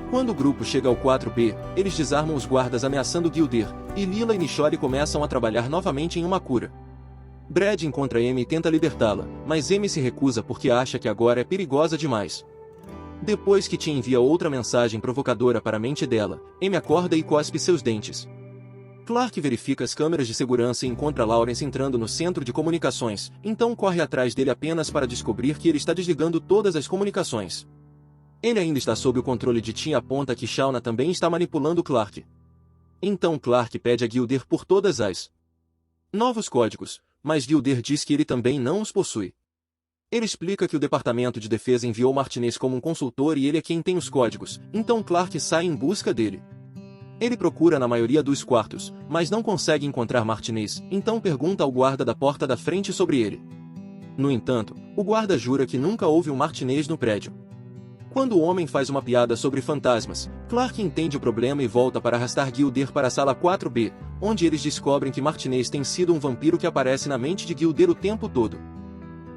Quando o grupo chega ao 4B, eles desarmam os guardas ameaçando Gilder, e Lila e Michonne começam a trabalhar novamente em uma cura. Brad encontra Amy e tenta libertá-la, mas Amy se recusa porque acha que agora é perigosa demais. Depois que Tim envia outra mensagem provocadora para a mente dela, Amy acorda e cospe seus dentes. Clark verifica as câmeras de segurança e encontra Lawrence entrando no centro de comunicações, então corre atrás dele apenas para descobrir que ele está desligando todas as comunicações. Ele ainda está sob o controle de Tim e aponta que Shauna também está manipulando Clark. Então Clark pede a Gilder por todas as novos códigos, mas Gilder diz que ele também não os possui. Ele explica que o Departamento de Defesa enviou Martinez como um consultor e ele é quem tem os códigos, então Clark sai em busca dele. Ele procura na maioria dos quartos, mas não consegue encontrar Martinez, então pergunta ao guarda da porta da frente sobre ele. No entanto, o guarda jura que nunca houve um Martinez no prédio. Quando o homem faz uma piada sobre fantasmas, Clark entende o problema e volta para arrastar Gilder para a sala 4B, onde eles descobrem que Martinez tem sido um vampiro que aparece na mente de Gilder o tempo todo.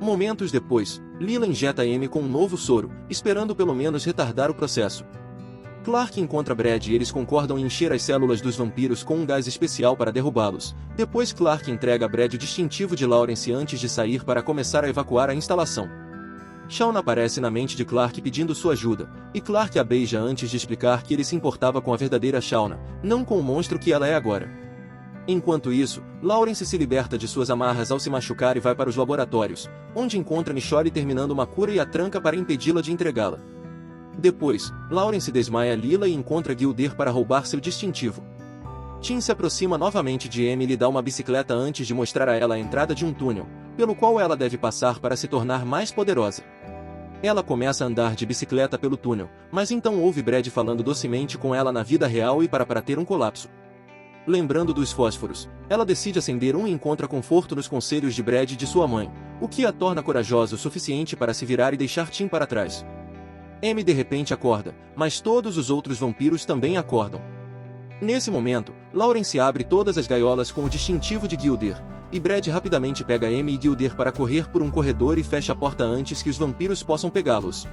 Momentos depois, Lila injeta Amy com um novo soro, esperando pelo menos retardar o processo. Clark encontra Brad e eles concordam em encher as células dos vampiros com um gás especial para derrubá-los. Depois Clark entrega a Brad o distintivo de Lawrence antes de sair para começar a evacuar a instalação. Shauna aparece na mente de Clark pedindo sua ajuda, e Clark a beija antes de explicar que ele se importava com a verdadeira Shauna, não com o monstro que ela é agora. Enquanto isso, Lawrence se liberta de suas amarras ao se machucar e vai para os laboratórios, onde encontra Michonne terminando uma cura e a tranca para impedi-la de entregá-la. Depois, Lawrence desmaia Lila e encontra Gilder para roubar seu distintivo. Tim se aproxima novamente de Amy e lhe dá uma bicicleta antes de mostrar a ela a entrada de um túnel, pelo qual ela deve passar para se tornar mais poderosa. Ela começa a andar de bicicleta pelo túnel, mas então ouve Brad falando docemente com ela na vida real e para ter um colapso. Lembrando dos fósforos, ela decide acender um e encontra conforto nos conselhos de Brad e de sua mãe, o que a torna corajosa o suficiente para se virar e deixar Tim para trás. Amy de repente acorda, mas todos os outros vampiros também acordam. Nesse momento, Lawrence abre todas as gaiolas com o distintivo de Gilder, e Brad rapidamente pega Amy e Gilder para correr por um corredor e fecha a porta antes que os vampiros possam pegá-los.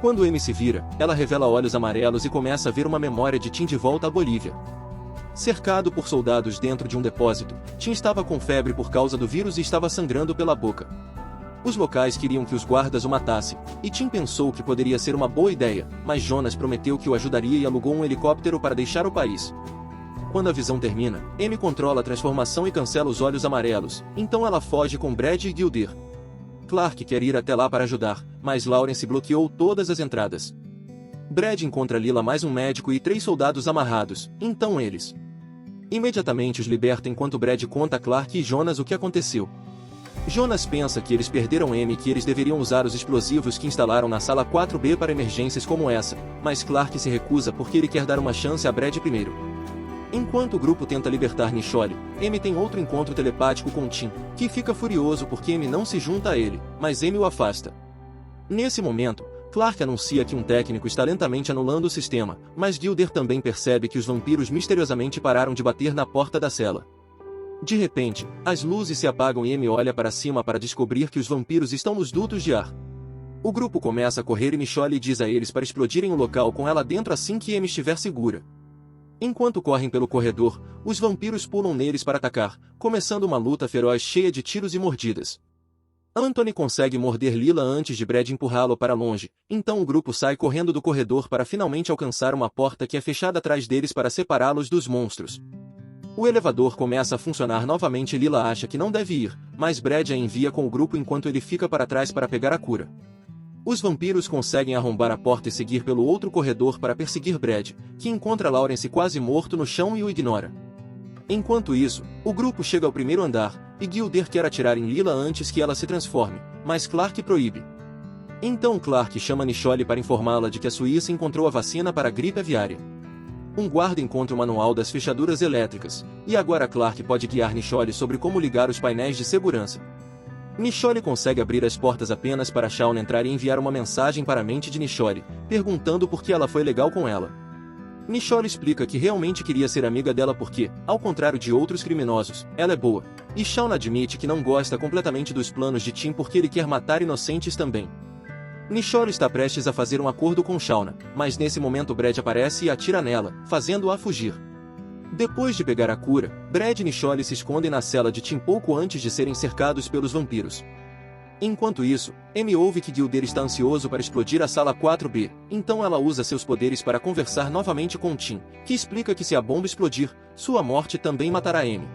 Quando Amy se vira, ela revela olhos amarelos e começa a ver uma memória de Tim de volta à Bolívia. Cercado por soldados dentro de um depósito, Tim estava com febre por causa do vírus e estava sangrando pela boca. Os locais queriam que os guardas o matassem, e Tim pensou que poderia ser uma boa ideia, mas Jonas prometeu que o ajudaria e alugou um helicóptero para deixar o país. Quando a visão termina, Amy controla a transformação e cancela os olhos amarelos, então ela foge com Brad e Gilder. Clark quer ir até lá para ajudar, mas Lawrence bloqueou todas as entradas. Brad encontra Lila mais um médico e 3 soldados amarrados, então eles imediatamente os liberta enquanto Brad conta a Clark e Jonas o que aconteceu. Jonas pensa que eles perderam Amy e que eles deveriam usar os explosivos que instalaram na sala 4B para emergências como essa, mas Clark se recusa porque ele quer dar uma chance a Brad primeiro. Enquanto o grupo tenta libertar Nichole, Amy tem outro encontro telepático com Tim, que fica furioso porque Amy não se junta a ele, mas Amy o afasta. Nesse momento, Clark anuncia que um técnico está lentamente anulando o sistema, mas Gilder também percebe que os vampiros misteriosamente pararam de bater na porta da cela. De repente, as luzes se apagam e Amy olha para cima para descobrir que os vampiros estão nos dutos de ar. O grupo começa a correr e Nichole diz a eles para explodirem o local com ela dentro assim que Amy estiver segura. Enquanto correm pelo corredor, os vampiros pulam neles para atacar, começando uma luta feroz cheia de tiros e mordidas. Anthony consegue morder Lila antes de Brad empurrá-lo para longe, então o grupo sai correndo do corredor para finalmente alcançar uma porta que é fechada atrás deles para separá-los dos monstros. O elevador começa a funcionar novamente e Lila acha que não deve ir, mas Brad a envia com o grupo enquanto ele fica para trás para pegar a cura. Os vampiros conseguem arrombar a porta e seguir pelo outro corredor para perseguir Brad, que encontra Lawrence quase morto no chão e o ignora. Enquanto isso, o grupo chega ao primeiro andar, e Gilder quer atirar em Lila antes que ela se transforme, mas Clark proíbe. Então Clark chama Nichole para informá-la de que a Suíça encontrou a vacina para a gripe aviária. Um guarda encontra o manual das fechaduras elétricas, e agora Clark pode guiar Nichole sobre como ligar os painéis de segurança. Nichole consegue abrir as portas apenas para Shaun entrar e enviar uma mensagem para a mente de Nichole, perguntando por que ela foi legal com ela. Nichole explica que realmente queria ser amiga dela porque, ao contrário de outros criminosos, ela é boa, e Shaun admite que não gosta completamente dos planos de Tim porque ele quer matar inocentes também. Nichole está prestes a fazer um acordo com Shauna, mas nesse momento Brad aparece e atira nela, fazendo-a fugir. Depois de pegar a cura, Brad e Nichole se escondem na cela de Tim pouco antes de serem cercados pelos vampiros. Enquanto isso, Amy ouve que Gilder está ansioso para explodir a sala 4B, então ela usa seus poderes para conversar novamente com Tim, que explica que se a bomba explodir, sua morte também matará Amy.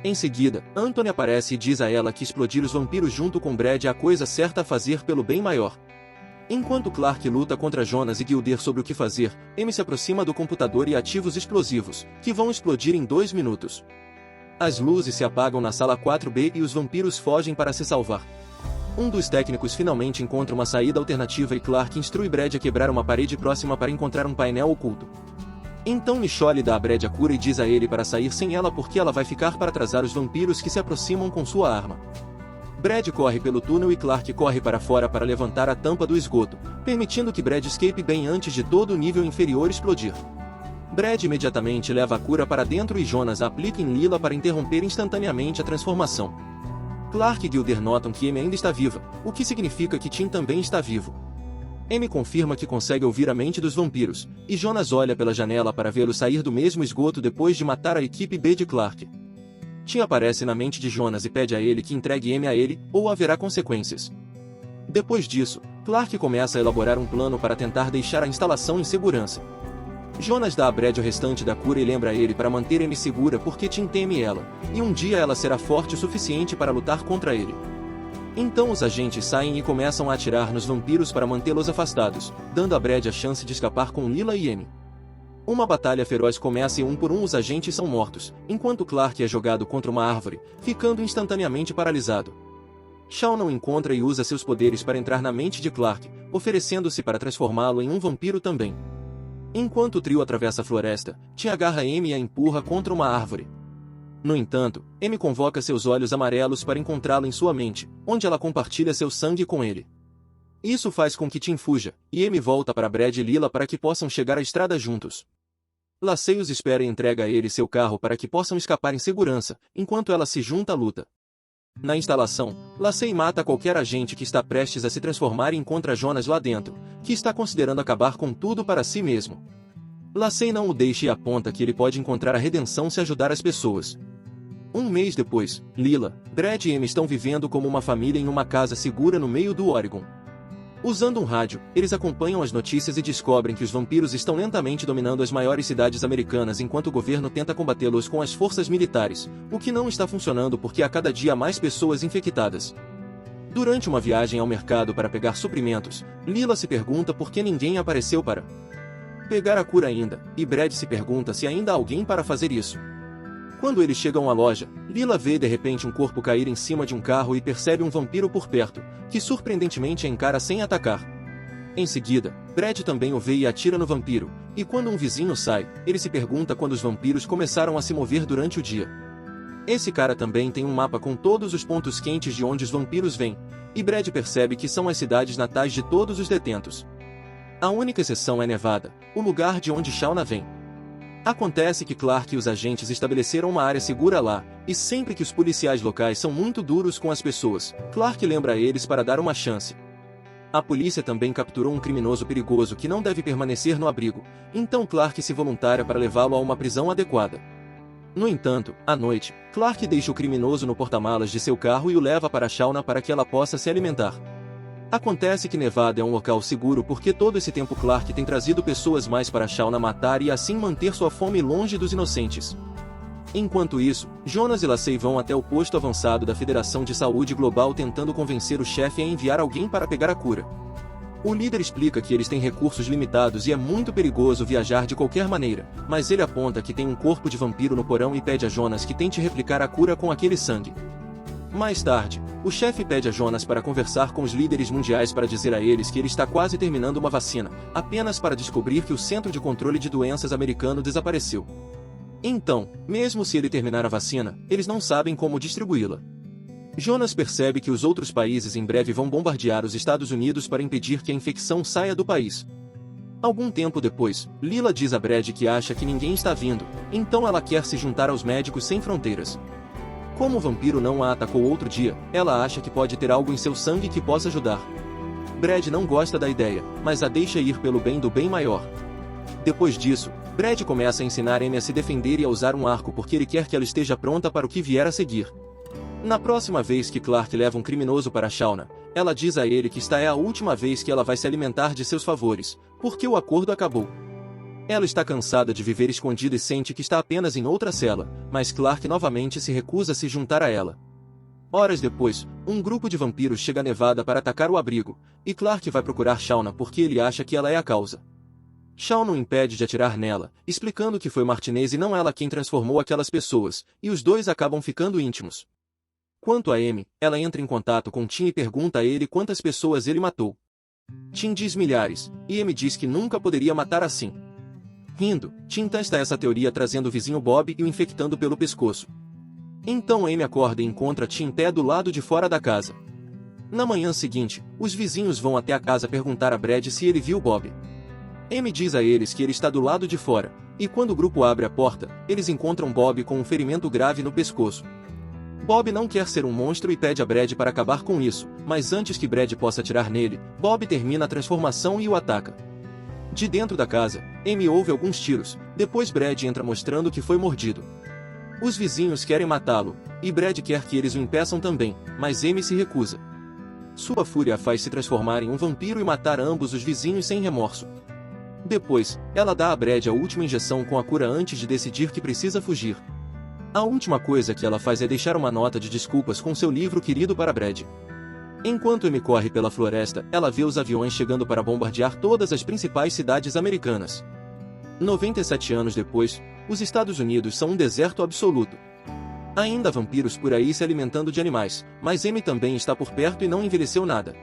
Em seguida, Anthony aparece e diz a ela que explodir os vampiros junto com Brad é a coisa certa a fazer pelo bem maior. Enquanto Clark luta contra Jonas e Gilder sobre o que fazer, Amy se aproxima do computador e ativa os explosivos, que vão explodir em 2 minutos. As luzes se apagam na sala 4B e os vampiros fogem para se salvar. Um dos técnicos finalmente encontra uma saída alternativa e Clark instrui Brad a quebrar uma parede próxima para encontrar um painel oculto. Então Nichole dá a Brad a cura e diz a ele para sair sem ela porque ela vai ficar para atrasar os vampiros que se aproximam com sua arma. Brad corre pelo túnel e Clark corre para fora para levantar a tampa do esgoto, permitindo que Brad escape bem antes de todo o nível inferior explodir. Brad imediatamente leva a cura para dentro e Jonas a aplica em Lila para interromper instantaneamente a transformação. Clark e Gilder notam que Amy ainda está viva, o que significa que Tim também está vivo. Amy confirma que consegue ouvir a mente dos vampiros, e Jonas olha pela janela para vê-los sair do mesmo esgoto depois de matar a equipe B de Clark. Tim aparece na mente de Jonas e pede a ele que entregue Amy a ele, ou haverá consequências. Depois disso, Clark começa a elaborar um plano para tentar deixar a instalação em segurança. Jonas dá a Brad o restante da cura e lembra ele para manter Amy segura porque Tim teme ela, e um dia ela será forte o suficiente para lutar contra ele. Então os agentes saem e começam a atirar nos vampiros para mantê-los afastados, dando a Brad a chance de escapar com Lila e Amy. Uma batalha feroz começa e um por um os agentes são mortos, enquanto Clark é jogado contra uma árvore, ficando instantaneamente paralisado. Shaun não encontra e usa seus poderes para entrar na mente de Clark, oferecendo-se para transformá-lo em um vampiro também. Enquanto o trio atravessa a floresta, Tim agarra Amy e a empurra contra uma árvore. No entanto, Amy convoca seus olhos amarelos para encontrá-lo em sua mente, onde ela compartilha seu sangue com ele. Isso faz com que Tim fuja, e Amy volta para Brad e Lila para que possam chegar à estrada juntos. Lacey os espera e entrega a eles seu carro para que possam escapar em segurança, enquanto ela se junta à luta. Na instalação, Lacey mata qualquer agente que está prestes a se transformar e encontra Jonas lá dentro, que está considerando acabar com tudo para si mesmo. Lacey não o deixa e aponta que ele pode encontrar a redenção se ajudar as pessoas. Um mês depois, Lila, Brad e Amy estão vivendo como uma família em uma casa segura no meio do Oregon. Usando um rádio, eles acompanham as notícias e descobrem que os vampiros estão lentamente dominando as maiores cidades americanas enquanto o governo tenta combatê-los com as forças militares, o que não está funcionando porque há cada dia mais pessoas infectadas. Durante uma viagem ao mercado para pegar suprimentos, Lila se pergunta por que ninguém apareceu para pegar a cura ainda, e Brad se pergunta se ainda há alguém para fazer isso. Quando eles chegam à loja, Lila vê de repente um corpo cair em cima de um carro e percebe um vampiro por perto, que surpreendentemente a encara sem atacar. Em seguida, Brad também o vê e atira no vampiro, e quando um vizinho sai, ele se pergunta quando os vampiros começaram a se mover durante o dia. Esse cara também tem um mapa com todos os pontos quentes de onde os vampiros vêm, e Brad percebe que são as cidades natais de todos os detentos. A única exceção é Nevada, o lugar de onde Shauna vem. Acontece que Clark e os agentes estabeleceram uma área segura lá, e sempre que os policiais locais são muito duros com as pessoas, Clark lembra a eles para dar uma chance. A polícia também capturou um criminoso perigoso que não deve permanecer no abrigo, então Clark se voluntária para levá-lo a uma prisão adequada. No entanto, à noite, Clark deixa o criminoso no porta-malas de seu carro e o leva para Shauna para que ela possa se alimentar. Acontece que Nevada é um local seguro porque todo esse tempo Clark tem trazido pessoas mais para Shauna matar e assim manter sua fome longe dos inocentes. Enquanto isso, Jonas e Lacey vão até o posto avançado da Federação de Saúde Global tentando convencer o chefe a enviar alguém para pegar a cura. O líder explica que eles têm recursos limitados e é muito perigoso viajar de qualquer maneira, mas ele aponta que tem um corpo de vampiro no porão e pede a Jonas que tente replicar a cura com aquele sangue. Mais tarde, o chefe pede a Jonas para conversar com os líderes mundiais para dizer a eles que ele está quase terminando uma vacina, apenas para descobrir que o Centro de Controle de Doenças americano desapareceu. Então, mesmo se ele terminar a vacina, eles não sabem como distribuí-la. Jonas percebe que os outros países em breve vão bombardear os Estados Unidos para impedir que a infecção saia do país. Algum tempo depois, Lila diz a Brad que acha que ninguém está vindo, então ela quer se juntar aos Médicos Sem Fronteiras. Como o vampiro não a atacou outro dia, ela acha que pode ter algo em seu sangue que possa ajudar. Brad não gosta da ideia, mas a deixa ir pelo bem do bem maior. Depois disso, Brad começa a ensinar Amy a se defender e a usar um arco porque ele quer que ela esteja pronta para o que vier a seguir. Na próxima vez que Clark leva um criminoso para Shauna, ela diz a ele que esta é a última vez que ela vai se alimentar de seus favores, porque o acordo acabou. Ela está cansada de viver escondida e sente que está apenas em outra cela, mas Clark novamente se recusa a se juntar a ela. Horas depois, um grupo de vampiros chega a Nevada para atacar o abrigo, e Clark vai procurar Shauna porque ele acha que ela é a causa. Shauna o impede de atirar nela, explicando que foi Martinez e não ela quem transformou aquelas pessoas, e os dois acabam ficando íntimos. Quanto a Amy, ela entra em contato com Tim e pergunta a ele quantas pessoas ele matou. Tim diz milhares, e Amy diz que nunca poderia matar assim. Rindo, Tim testa essa teoria trazendo o vizinho Bob e o infectando pelo pescoço. Então Amy acorda e encontra Tim em pé do lado de fora da casa. Na manhã seguinte, os vizinhos vão até a casa perguntar a Brad se ele viu Bob. Amy diz a eles que ele está do lado de fora, e quando o grupo abre a porta, eles encontram Bob com um ferimento grave no pescoço. Bob não quer ser um monstro e pede a Brad para acabar com isso, mas antes que Brad possa atirar nele, Bob termina a transformação e o ataca. De dentro da casa, Amy ouve alguns tiros, depois Brad entra mostrando que foi mordido. Os vizinhos querem matá-lo, e Brad quer que eles o impeçam também, mas Amy se recusa. Sua fúria a faz se transformar em um vampiro e matar ambos os vizinhos sem remorso. Depois, ela dá a Brad a última injeção com a cura antes de decidir que precisa fugir. A última coisa que ela faz é deixar uma nota de desculpas com seu livro querido para Brad. Enquanto Amy corre pela floresta, ela vê os aviões chegando para bombardear todas as principais cidades americanas. 97 anos depois, os Estados Unidos são um deserto absoluto. Ainda há vampiros por aí se alimentando de animais, mas Amy também está por perto e não envelheceu nada.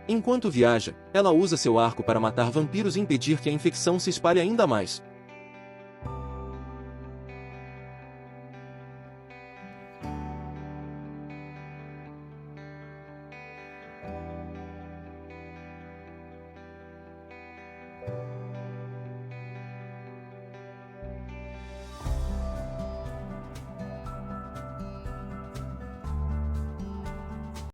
Enquanto viaja, ela usa seu arco para matar vampiros e impedir que a infecção se espalhe ainda mais.